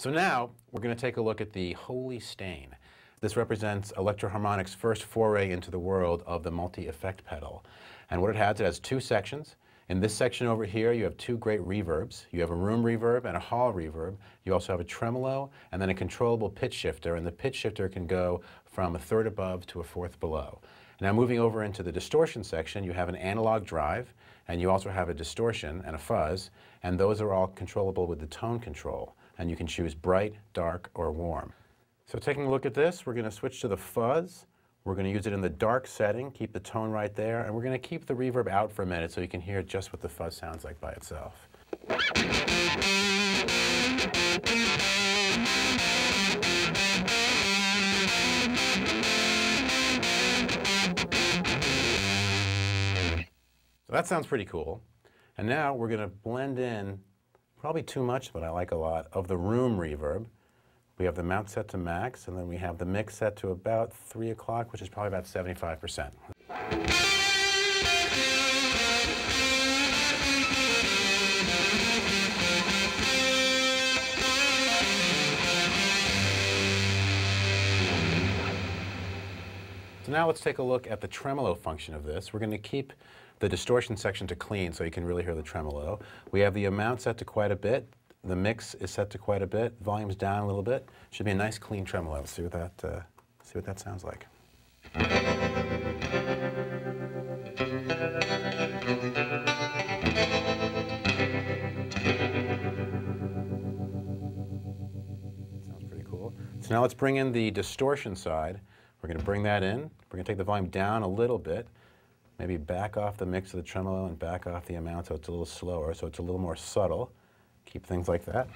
So now we're going to take a look at the Holy Stain. This represents Electro-Harmonix's first foray into the world of the multi-effect pedal. And what it has two sections. In this section over here, you have two great reverbs. You have a room reverb and a hall reverb. You also have a tremolo and then a controllable pitch shifter, and the pitch shifter can go from a third above to a fourth below. Now moving over into the distortion section, you have an analog drive, and you also have a distortion and a fuzz, and those are all controllable with the tone control. And you can choose bright, dark, or warm. So taking a look at this, we're going to switch to the fuzz. We're going to use it in the dark setting, keep the tone right there, and we're going to keep the reverb out for a minute so you can hear just what the fuzz sounds like by itself. So that sounds pretty cool. And now we're going to blend in, probably too much, but I like a lot, of the room reverb. We have the mount set to max, and then we have the mix set to about 3 o'clock, which is probably about 75%. So now let's take a look at the tremolo function of this. We're going to keep the distortion section to clean so you can really hear the tremolo. We have the amount set to quite a bit. The mix is set to quite a bit. Volume's down a little bit. Should be a nice clean tremolo. Let's see what that sounds like. Sounds pretty cool. So now let's bring in the distortion side. We're going to bring that in. We're going to take the volume down a little bit. Maybe back off the mix of the tremolo and back off the amount so it's a little slower, so it's a little more subtle. Keep things like that.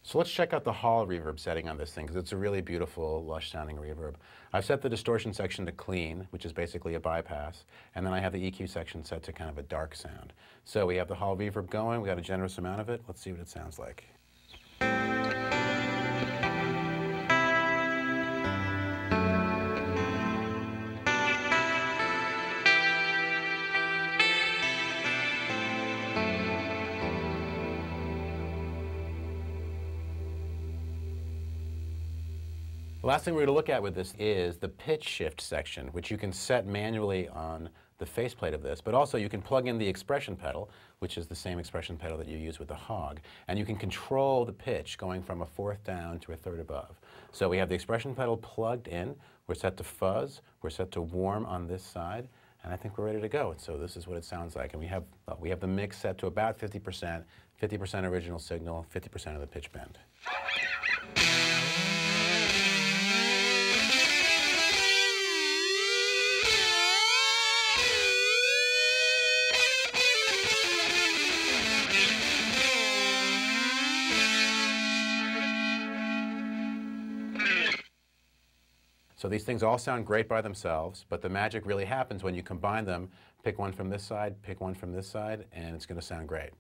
So let's check out the hall reverb setting on this thing, because it's a really beautiful, lush-sounding reverb. I've set the distortion section to clean, which is basically a bypass, and then I have the EQ section set to kind of a dark sound. So we have the hall reverb going. We got a generous amount of it. Let's see what it sounds like. The last thing we're going to look at with this is the pitch shift section, which you can set manually on the faceplate of this, but also you can plug in the expression pedal, which is the same expression pedal that you use with the Hog, and you can control the pitch going from a fourth down to a third above. So we have the expression pedal plugged in, we're set to fuzz, we're set to warm on this side, and I think we're ready to go. And so this is what it sounds like, and we have the mix set to about 50%, 50% original signal, 50% of the pitch bend. So these things all sound great by themselves, but the magic really happens when you combine them. Pick one from this side, pick one from this side, and it's going to sound great.